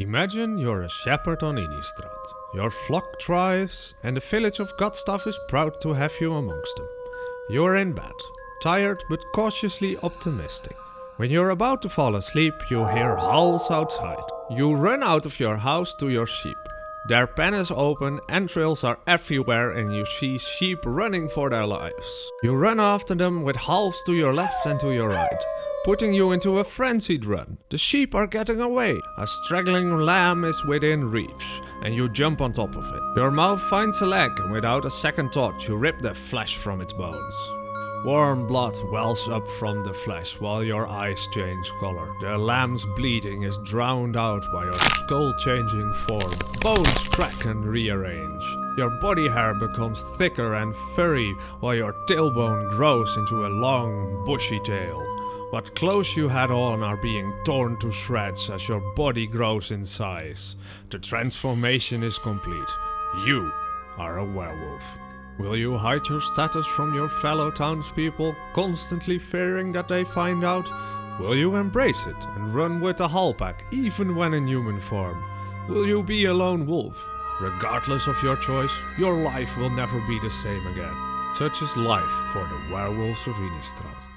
Imagine you're a shepherd on Innistrad. Your flock thrives, and the village of Godstaff is proud to have you amongst them. You're in bed, tired but cautiously optimistic. When you're about to fall asleep, you hear howls outside. You run out of your house to your sheep. Their pen is open, entrails are everywhere, and you see sheep running for their lives. You run after them with howls to your left and to your right, putting you into a frenzied run. The sheep are getting away. A straggling lamb is within reach, and you jump on top of it. Your mouth finds a leg, and without a second thought, you rip the flesh from its bones. Warm blood wells up from the flesh while your eyes change color. The lamb's bleeding is drowned out by your skull-changing form. Bones crack and rearrange. Your body hair becomes thicker and furry while your tailbone grows into a long, bushy tail. What clothes you had on are being torn to shreds as your body grows in size. The transformation is complete. You are a werewolf. Will you hide your status from your fellow townspeople, constantly fearing that they find out? Will you embrace it and run with the Howlpack even when in human form? Will you be a lone wolf? Regardless of your choice, your life will never be the same again. Such is life for the Werewolves of Innistrad.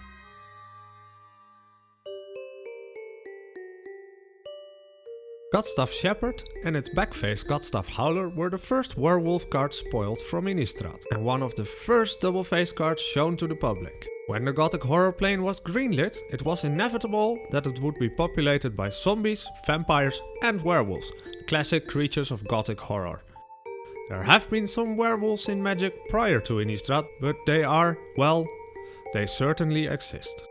Godstaff Shepherd and its backface Godstaff Howler were the first werewolf cards spoiled from Innistrad, and one of the first double-face cards shown to the public. When the Gothic horror plane was greenlit, it was inevitable that it would be populated by zombies, vampires and werewolves, classic creatures of Gothic horror. There have been some werewolves in Magic prior to Innistrad, but they certainly exist.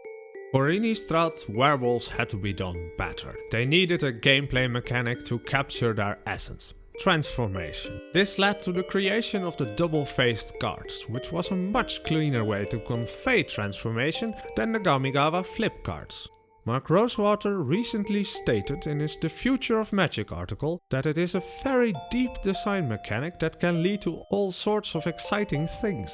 For Innistrad, werewolves had to be done better. They needed a gameplay mechanic to capture their essence: transformation. This led to the creation of the double-faced cards, which was a much cleaner way to convey transformation than the Kamigawa flip cards. Mark Rosewater recently stated in his The Future of Magic article that it is a very deep design mechanic that can lead to all sorts of exciting things.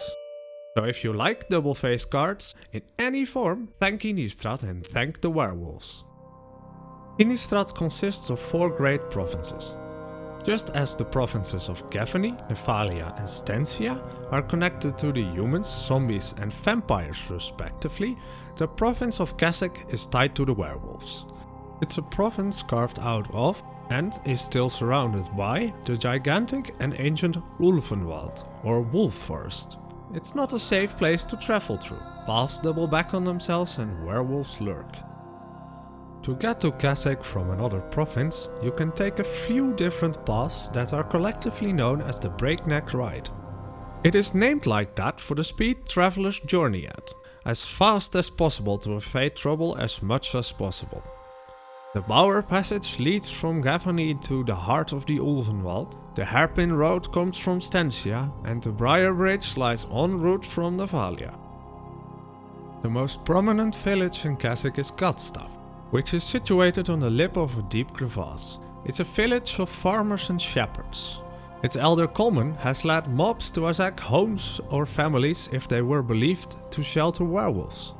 So if you like double-faced cards in any form, thank Innistrad and thank the werewolves. Innistrad consists of 4 great provinces. Just as the provinces of Cavern, Nephalia and Stansia are connected to the humans, zombies and vampires respectively, the province of Kessig is tied to the werewolves. It's a province carved out of, and is still surrounded by, the gigantic and ancient Ulvenwald, or Wolf Forest. It's not a safe place to travel through. Paths double back on themselves and werewolves lurk. To get to Kessig from another province, you can take a few different paths that are collectively known as the Breakneck Ride. It is named like that for the speed travelers journey at, as fast as possible to evade trouble as much as possible. The Bower Passage leads from Cavern to the heart of the Ulvenwald, the Hairpin Road comes from Stansia, and the Briar Bridge lies en route from Nephalia. The most prominent village in Kessig is Godstaff, which is situated on the lip of a deep crevasse. It's a village of farmers and shepherds. Its elder Common has led mobs to attack homes or families if they were believed to shelter werewolves.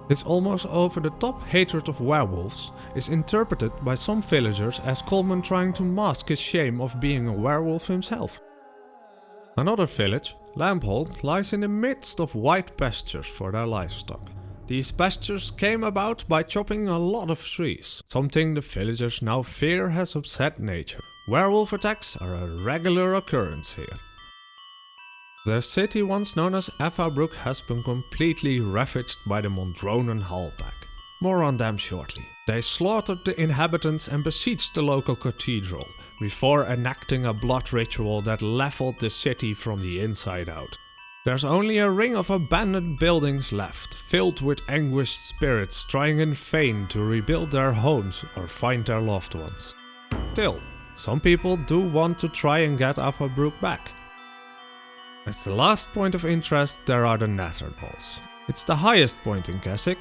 This almost over-the-top hatred of werewolves is interpreted by some villagers as Coleman trying to mask his shame of being a werewolf himself. Another village, Lamphold, lies in the midst of wide pastures for their livestock. These pastures came about by chopping a lot of trees, something the villagers now fear has upset nature. Werewolf attacks are a regular occurrence here. The city once known as Avabrook has been completely ravaged by the Mondronen Howlpack. More on them shortly. They slaughtered the inhabitants and besieged the local cathedral, before enacting a blood ritual that leveled the city from the inside out. There's only a ring of abandoned buildings left, filled with anguished spirits trying in vain to rebuild their homes or find their loved ones. Still, some people do want to try and get Avabrook back. As the last point of interest, there are the Nether Halls. It's the highest point in Kessig,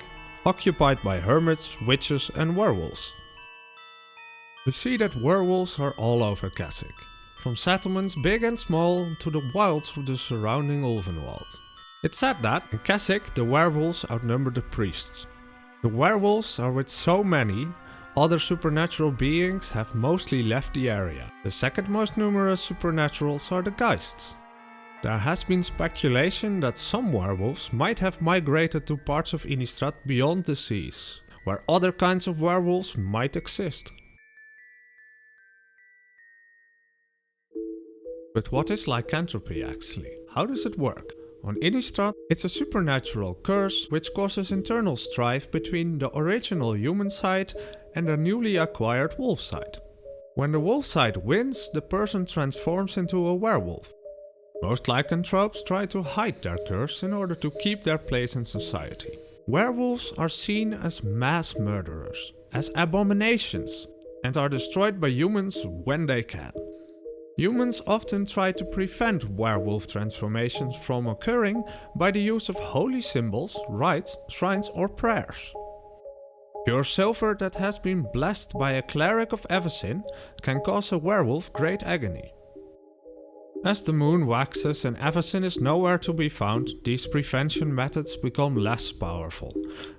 occupied by hermits, witches and werewolves. We see that werewolves are all over Kessig, from settlements big and small to the wilds of the surrounding Ulvenwald. It's said that in Kessig the werewolves outnumber the priests. The werewolves are with so many, Other supernatural beings have mostly left the area. The second most numerous supernaturals are the Geists. There has been speculation that some werewolves might have migrated to parts of Innistrad beyond the seas, where other kinds of werewolves might exist. But what is lycanthropy actually? How does it work? On Innistrad, it's a supernatural curse which causes internal strife between the original human side and the newly acquired wolf side. When the wolf side wins, the person transforms into a werewolf. Most lycanthropes try to hide their curse in order to keep their place in society. Werewolves are seen as mass murderers, as abominations, and are destroyed by humans when they can. Humans often try to prevent werewolf transformations from occurring by the use of holy symbols, rites, shrines or prayers. Pure silver that has been blessed by a cleric of Avacyn can cause a werewolf great agony. As the moon waxes and Avacyn is nowhere to be found, these prevention methods become less powerful.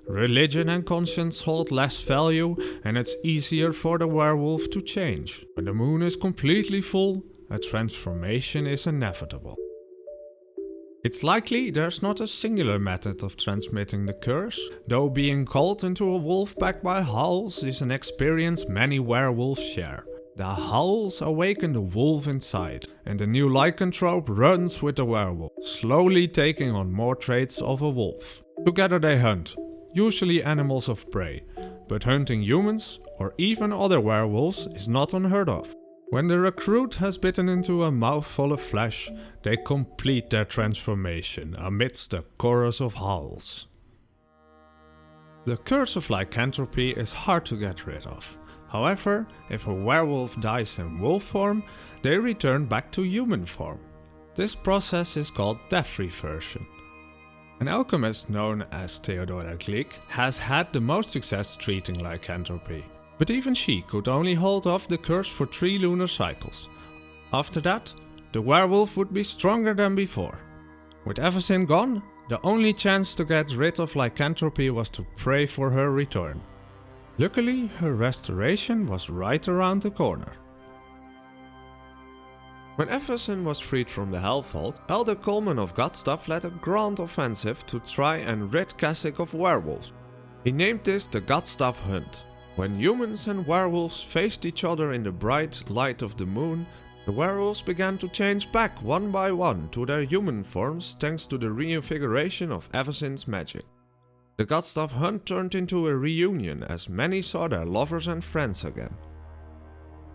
Religion and conscience hold less value and it's easier for the werewolf to change. When the moon is completely full, a transformation is inevitable. It's likely there's not a singular method of transmitting the curse, though being called into a wolf pack by howls is an experience many werewolves share. The howls awaken the wolf inside, and the new lycanthrope runs with the werewolf, slowly taking on more traits of a wolf. Together they hunt, usually animals of prey, but hunting humans or even other werewolves is not unheard of. When the recruit has bitten into a mouthful of flesh, they complete their transformation amidst a chorus of howls. The curse of lycanthropy is hard to get rid of. However, if a werewolf dies in wolf form, they return back to human form. This process is called death reversion. An alchemist known as Theodora Glick has had the most success treating lycanthropy, but even she could only hold off the curse for 3 lunar cycles. After that, the werewolf would be stronger than before. With Avacyn gone, the only chance to get rid of lycanthropy was to pray for her return. Luckily, her restoration was right around the corner. When Avacyn was freed from the Hellvault, Elder Coleman of Godstuff led a grand offensive to try and rid Kessig of werewolves. He named this the Godstuff Hunt. When humans and werewolves faced each other in the bright light of the moon, the werewolves began to change back one by one to their human forms thanks to the reinvigoration of Avacyn's magic. The Godstuff Hunt turned into a reunion as many saw their lovers and friends again.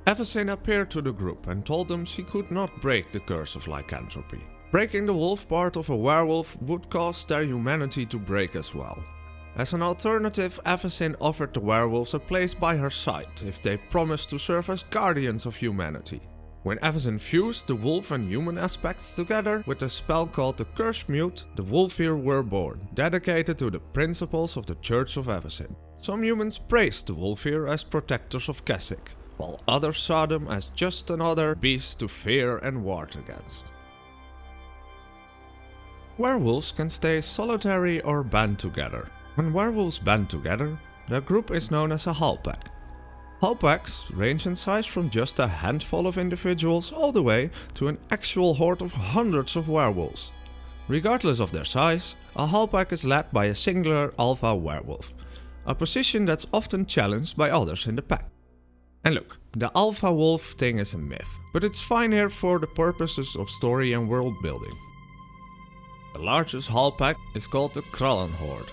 Avacyn appeared to the group and told them she could not break the curse of lycanthropy. Breaking the wolf part of a werewolf would cause their humanity to break as well. As an alternative, Avacyn offered the werewolves a place by her side if they promised to serve as guardians of humanity. When Avacyn fused the wolf and human aspects together with a spell called the Curse Mute, the Wolfir were born, dedicated to the principles of the Church of Avacyn. Some humans praised the Wolfir as protectors of Kessig, while others saw them as just another beast to fear and ward against. Werewolves can stay solitary or band together. When werewolves band together, their group is known as a Howlpack. Howlpacks range in size from just a handful of individuals all the way to an actual horde of hundreds of werewolves. Regardless of their size, a Howlpack is led by a singular alpha werewolf, a position that's often challenged by others in the pack. And look, the alpha wolf thing is a myth, but it's fine here for the purposes of story and world building. The largest Howlpack is called the Krallen Horde.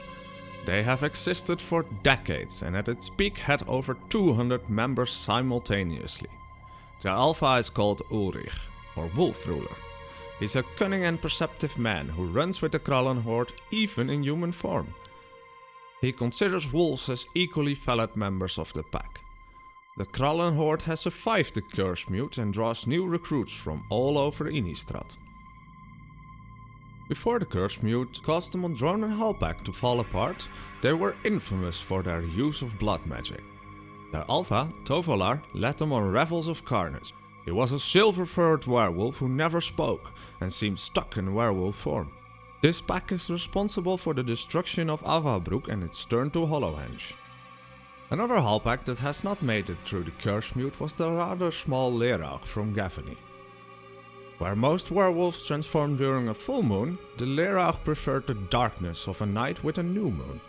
They have existed for decades and at its peak had over 200 members simultaneously. The alpha is called Ulrich, or Wolf Ruler. He's a cunning and perceptive man who runs with the Krallen Horde even in human form. He considers wolves as equally valid members of the pack. The Krallen Horde has survived the Curse Mute and draws new recruits from all over Innistrad. Before the Curse Mute caused the Mondron and Howlpack to fall apart, they were infamous for their use of blood magic. Their alpha, Tovolar, led them on revels of carnage. He was a silver-furred werewolf who never spoke and seemed stuck in werewolf form. This pack is responsible for the destruction of Avabrook and its turn to Hollowhenge. Another Howlpack that has not made it through the curse mute was the rather small Lycanthropy from Gavany. Where most werewolves transform during a full moon, the Lycanthropy preferred the darkness of a night with a new moon.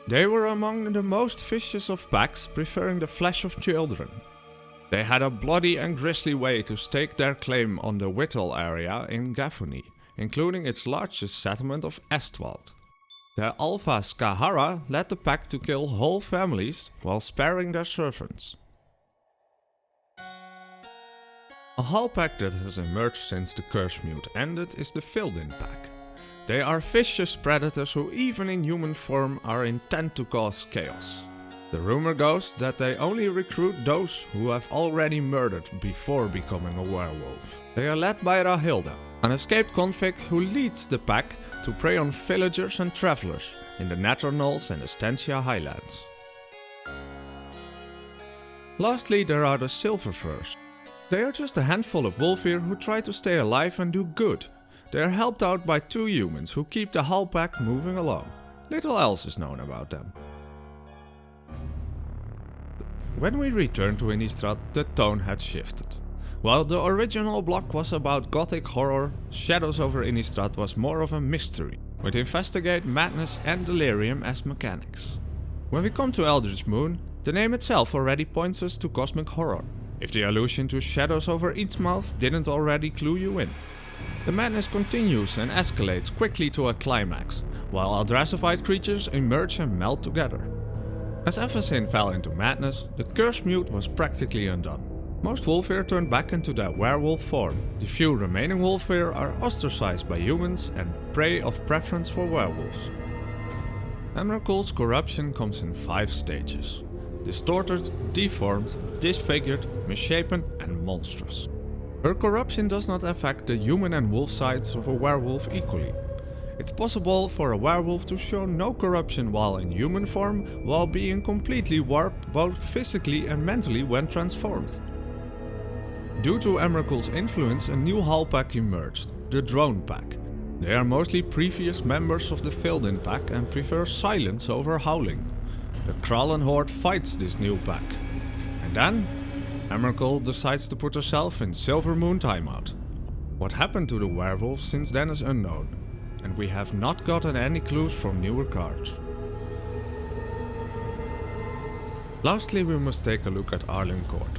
They were among the most vicious of packs, preferring the flesh of children. They had a bloody and grisly way to stake their claim on the Whittle area in Gavany, including its largest settlement of Estwald. The Alpha Skahara led the pack to kill whole families while sparing their servants. A Howlpack that has emerged since the curse mute ended is the Filled-in pack. They are vicious predators who even in human form are intent to cause chaos. The rumor goes that they only recruit those who have already murdered before becoming a werewolf. They are led by Rahilda, an escaped convict who leads the pack to prey on villagers and travelers in the Netherknolls and Estancia highlands. Lastly, there are the Silverfurs. They are just a handful of Wolfir who try to stay alive and do good. They are helped out by two humans who keep the Howlpack moving along. Little else is known about them. When we returned to Innistrad, the tone had shifted. While the original block was about gothic horror, Shadows over Innistrad was more of a mystery, with investigate, madness and delirium as mechanics. When we come to Eldritch Moon, the name itself already points us to cosmic horror, if the allusion to Shadows over Innsmouth didn't already clue you in. The madness continues and escalates quickly to a climax, while Eldrazified creatures emerge and meld together. As Avacyn fell into madness, the curse mute was practically undone. Most Wolfir turned back into their werewolf form. The few remaining Wolfir are ostracized by humans and prey of preference for werewolves. Emrakul's corruption comes in 5 stages: distorted, deformed, disfigured, misshapen and monstrous. Her corruption does not affect the human and wolf sides of a werewolf equally. It's possible for a werewolf to show no corruption while in human form, while being completely warped both physically and mentally when transformed. Due to Emrakul's influence, a new Howlpack emerged, the Drone Pack. They are mostly previous members of the Filled-in pack and prefer silence over howling. The Krallen Horde fights this new pack. And then, Emrakul decides to put herself in Silver Moon timeout. What happened to the werewolves since then is unknown, and we have not gotten any clues from newer cards. Lastly, we must take a look at Arlinn Kord.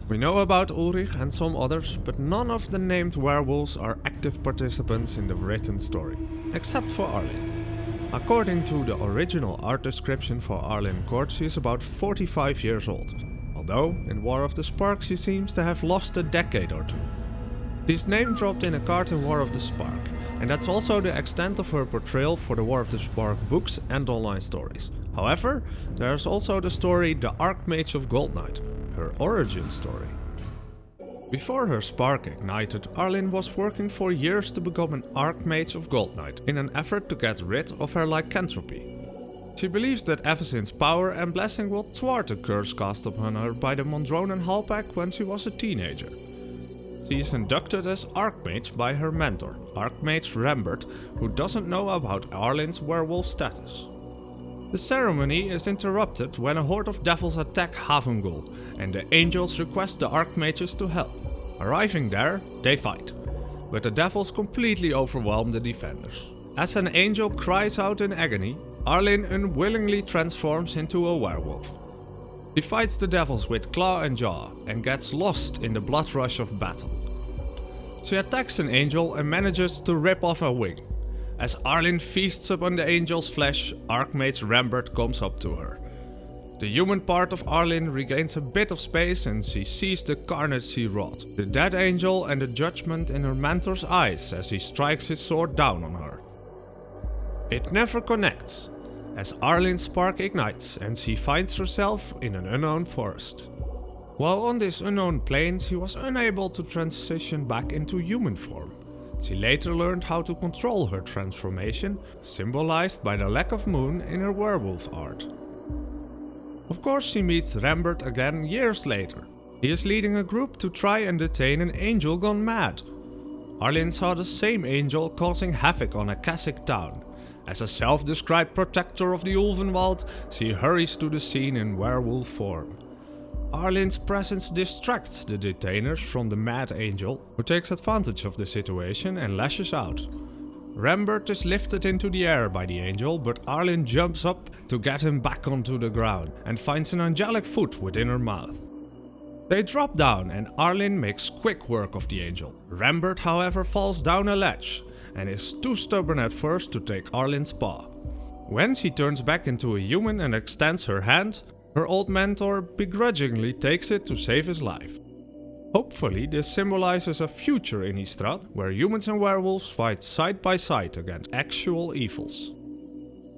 We know about Ulrich and some others, but none of the named werewolves are active participants in the written story, except for Arlinn. According to the original art description for Arlinn Kord, she is about 45 years old, although in War of the Spark she seems to have lost a decade or two. She's name dropped in a card in War of the Spark, and that's also the extent of her portrayal for the War of the Spark books and online stories. However, there's also the story The Archmage of Goldnight, her origin story. Before her spark ignited, Arlinn was working for years to become an Archmage of Goldnight in an effort to get rid of her lycanthropy. She believes that Avacyn's power and blessing will thwart the curse cast upon her by the Mondronen Howlpack when she was a teenager. She is inducted as Archmage by her mentor, Archmage Rambert, who doesn't know about Arlinn's werewolf status. The ceremony is interrupted when a horde of devils attack Havengul, and the angels request the Archmages to help. Arriving there, they fight, but the devils completely overwhelm the defenders. As an angel cries out in agony, Arlinn unwillingly transforms into a werewolf. He fights the devils with claw and jaw, and gets lost in the blood rush of battle. She attacks an angel and manages to rip off a wing. As Arlinn feasts upon the angel's flesh, Archmage Rambert comes up to her. The human part of Arlinn regains a bit of space and she sees the carnage she wrought, the dead angel and the judgment in her mentor's eyes as he strikes his sword down on her. It never connects, as Arlinn's spark ignites and she finds herself in an unknown forest. While on this unknown plane, she was unable to transition back into human form. She later learned how to control her transformation, symbolized by the lack of moon in her werewolf art. Of course, she meets Rambert again years later. He is leading a group to try and detain an angel gone mad. Arlinn saw the same angel causing havoc on a Kessig town, As a self-described protector of the Ulvenwald, she hurries to the scene in werewolf form. Arlinn's presence distracts the detainers from the Mad Angel, who takes advantage of the situation and lashes out. Rambert is lifted into the air by the angel, but Arlinn jumps up to get him back onto the ground and finds an angelic foot within her mouth. They drop down and Arlinn makes quick work of the angel. Rambert, however, falls down a ledge and is too stubborn at first to take Arlinn's paw. When she turns back into a human and extends her hand, her old mentor begrudgingly takes it to save his life. Hopefully this symbolizes a future in Innistrad where humans and werewolves fight side by side against actual evils.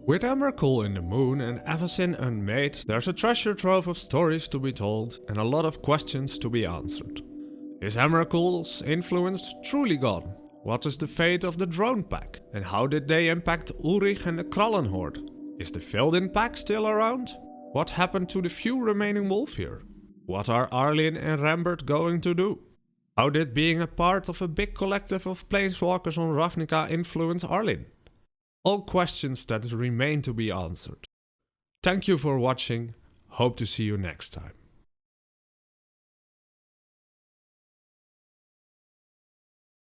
With Emrakul in the moon and Avacyn unmade, there's a treasure trove of stories to be told and a lot of questions to be answered. Is Emrakul's influence truly gone? What is the fate of the drone pack? And how did they impact Ulrich and the Krallen horde? Is the Fildin pack still around? What happened to the few remaining wolf here? What are Arlinn and Rambert going to do? How did being a part of a big collective of planeswalkers on Ravnica influence Arlinn? All questions that remain to be answered. Thank you for watching, hope to see you next time.